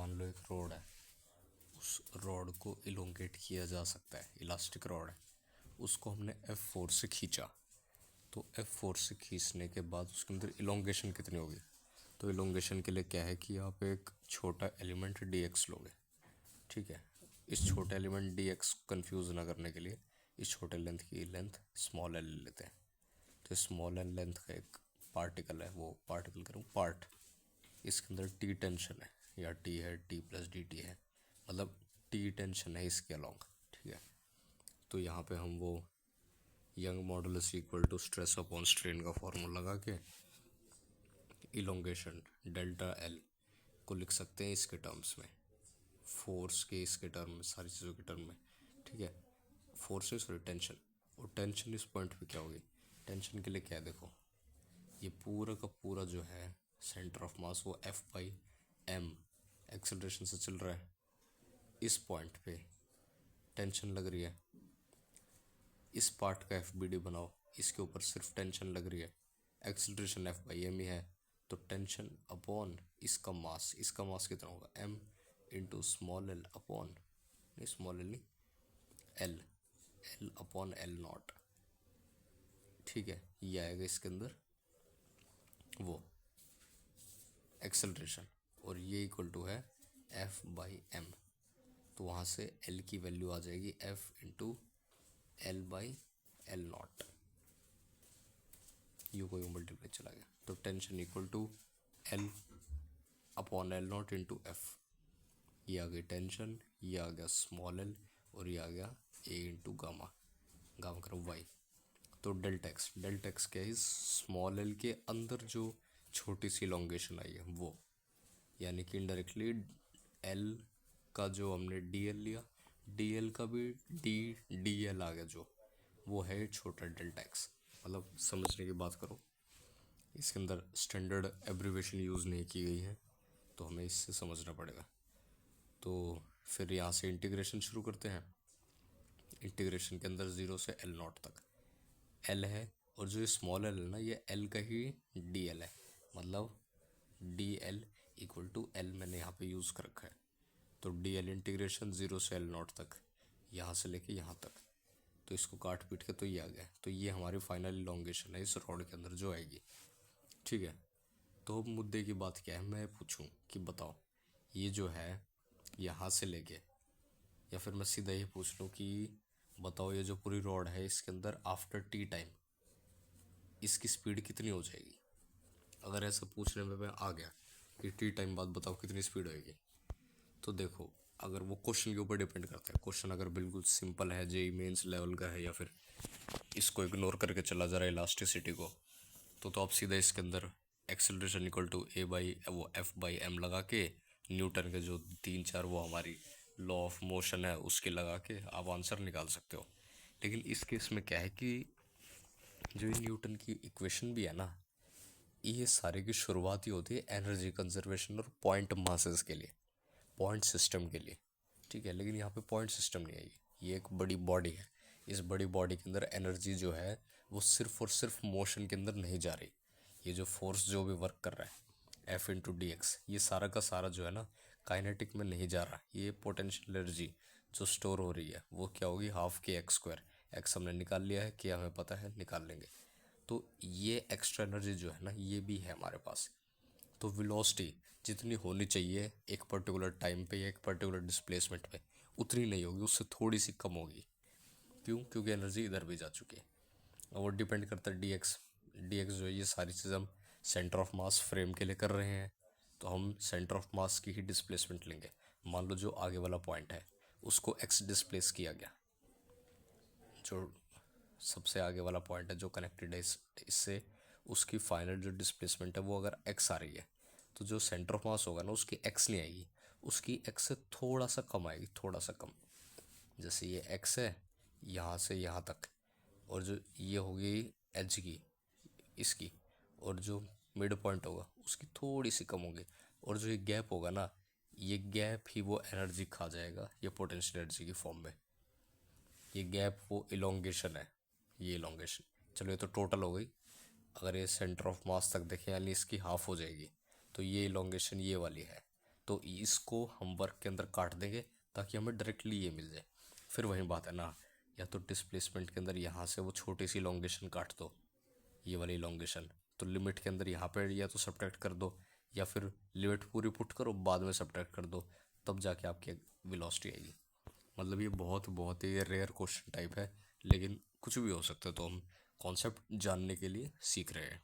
मान लो एक रॉड है, उस रॉड को इलोंगेट किया जा सकता है, इलास्टिक रॉड है, उसको हमने F4 से खींचा। तो F4 से खींचने के बाद उसके अंदर इलोंगेशन कितनी होगी? तो इलोंगेशन के लिए क्या है कि आप एक छोटा एलिमेंट dx लोगे, ठीक है। इस छोटे एलिमेंट dx कंफ्यूज ना करने के लिए इस छोटे लेंथ की लेंथ स्मॉल एल लेते हैं। तो स्मॉल एल लेंथ का एक पार्टिकल है, वो पार्टिकल करूँ पार्ट, इसके अंदर टी टेंशन है या टी है, टी प्लस डी टी है, मतलब टी टेंशन है इसके अलॉन्ग, ठीक है। तो यहाँ पे हम वो Young modulus equal to stress upon strain का फॉर्मूला लगा के इलोंगेशन डेल्टा एल को लिख सकते हैं इसके टर्म्स में, फोर्स के इसके टर्म में, सारी चीज़ों के टर्म में, ठीक है। फोर्स में सॉरी टेंशन, और टेंशन इस पॉइंट पे क्या होगी? टेंशन के लिए क्या है, देखो ये पूरा का पूरा जो है सेंटर ऑफ मास वो एफ बाई एम एक्सेलरेशन से चल रहा है। इस पॉइंट पे टेंशन लग रही है, इस पार्ट का एफ बी डी बनाओ, इसके ऊपर सिर्फ टेंशन लग रही है, एक्सेलरेशन एफ बाई एम ही है। तो टेंशन अपॉन इसका मास कितना होगा? M into small L upon, नहीं स्मॉल एल नहीं, L, L upon L not, ठीक है। ये आएगा इसके अंदर वो एक्सेलरेशन, और ये इक्वल टू है एफ बाई एम। तो वहाँ से एल की वैल्यू आ जाएगी F into L by L not, यू कोई मल्टीप्लाई चला गया। तो tension equal to L upon L not into F, ये आ गई टेंशन, ये आ गया स्मॉल एल, और ये आ गया ए इंटू गामा, गामा करो वाई। तो डेल्टा एक्स क्या है? स्मॉल एल के अंदर जो छोटी सी इलोंगेशन आई है वो, यानी कि इनडायरेक्टली एल का जो हमने डी एल लिया, डी एल का भी डी एल आ गया, जो वो है छोटा डेल्टा एक्स। मतलब समझने की बात करो, इसके अंदर स्टैंडर्ड एब्रीवेशन यूज़ नहीं की गई है, तो हमें इससे समझना पड़ेगा। तो फिर यहाँ से इंटीग्रेशन शुरू करते हैं। इंटीग्रेशन के अंदर ज़ीरो से एल नॉट तक एल है, और जो स्मॉल एल है ना, ये एल का ही डी एल है, मतलब D L equal to L मैंने यहाँ पे यूज़ कर रखा है। तो डी एल इंटीग्रेशन ज़ीरो से एल नॉट तक, यहाँ से लेके यहाँ तक, तो इसको काट पीट के तो ये आ गया। तो ये हमारी फाइनल इलोंगेशन है इस रॉड के अंदर जो आएगी, ठीक है। तो मुद्दे की बात क्या है, मैं पूछूं कि बताओ ये जो है यहाँ से लेके, या फिर मैं सीधा ये पूछ लूँ कि बताओ ये जो पूरी रॉड है इसके अंदर आफ्टर टी टाइम इसकी स्पीड कितनी हो जाएगी? अगर ऐसा पूछने में मैं आ गया कि टी टाइम बाद बताओ कितनी स्पीड होएगी, तो देखो अगर वो क्वेश्चन के ऊपर डिपेंड करता है। क्वेश्चन अगर बिल्कुल सिंपल है, जेई मेंस लेवल का है, या फिर इसको इग्नोर करके चला जा रहा है इलास्टिसिटी को, तो आप सीधा इसके अंदर acceleration equal to A by वो एफ बाई एम लगा के, न्यूटन के जो 3-4 वो हमारी लॉ ऑफ मोशन है उसके लगा के आप आंसर निकाल सकते हो। लेकिन इस केस में क्या है कि जो ये न्यूटन की इक्वेशन भी है ना, ये सारे की शुरुआत ही होती है एनर्जी कंजर्वेशन और पॉइंट मासेस के लिए, पॉइंट सिस्टम के लिए, ठीक है। लेकिन यहाँ पे पॉइंट सिस्टम नहीं है, ये एक बड़ी बॉडी है। इस बड़ी बॉडी के अंदर एनर्जी जो है वो सिर्फ और सिर्फ मोशन के अंदर नहीं जा रही। ये जो फोर्स जो भी वर्क कर रहा है एफ इंटू डी एक्स, ये सारा का सारा जो है ना काइनेटिक में नहीं जा रहा। ये पोटेंशियल एनर्जी जो स्टोर हो रही है वो क्या होगी? हाफ के एक्स स्क्वायर, एक्स हमने निकाल लिया है, के हमें पता है, निकाल लेंगे। तो ये एक्स्ट्रा एनर्जी जो है ना ये भी है हमारे पास। तो वेलोसिटी जितनी होनी चाहिए एक पर्टिकुलर टाइम पे या एक पर्टिकुलर डिस्प्लेसमेंट पे, उतनी नहीं होगी, उससे थोड़ी सी कम होगी। क्यों? क्योंकि एनर्जी इधर भी जा चुकी है। और वो डिपेंड करता है डी एक्स जो है, ये सारी चीज़ हम सेंटर ऑफ मास फ्रेम के लिए कर रहे हैं, तो हम सेंटर ऑफ मास की ही डिस्प्लेसमेंट लेंगे। मान लो जो आगे वाला पॉइंट है उसको एक्स डिस्प्लेस किया गया, जो सबसे आगे वाला पॉइंट है जो कनेक्टेड है इससे, उसकी फाइनल जो डिस्प्लेसमेंट है वो अगर एक्स आ रही है, तो जो सेंटर ऑफ मास होगा ना उसकी एक्स नहीं आएगी, उसकी एक्स से थोड़ा सा कम आएगी, थोड़ा सा कम। जैसे ये एक्स है यहाँ से यहाँ तक, और जो ये होगी एच की इसकी, और जो मिड पॉइंट होगा उसकी थोड़ी सी कम होगी, और जो ये गैप होगा ना, ये गैप ही वो एनर्जी खा जाएगा ये पोटेंशियल एनर्जी की फॉर्म में। ये गैप वो इलोंगेशन है, ये इलोंगेशन। चलो ये तो टोटल हो गई। अगर ये सेंटर ऑफ मास तक देखें यानी इसकी हाफ हो जाएगी, तो ये इलोंगेशन ये वाली है। तो इसको हम वर्क के अंदर काट देंगे ताकि हमें डायरेक्टली ये मिल जाए। फिर वही बात है ना, या तो डिस्प्लेसमेंट के अंदर यहाँ से वो छोटी सी लॉन्गेशन काट दो, ये वाली लॉन्गेशन, तो लिमिट के अंदर यहाँ पे या तो सब्ट्रैक्ट कर दो, या फिर लिमिट पूरी पुट करो बाद में सब्ट्रैक्ट कर दो, तब जाके आपकी वेलोसिटी आएगी। मतलब ये बहुत बहुत ही रेयर क्वेश्चन टाइप है, लेकिन कुछ भी हो सकता है, तो हम कॉन्सेप्ट जानने के लिए सीख रहे हैं।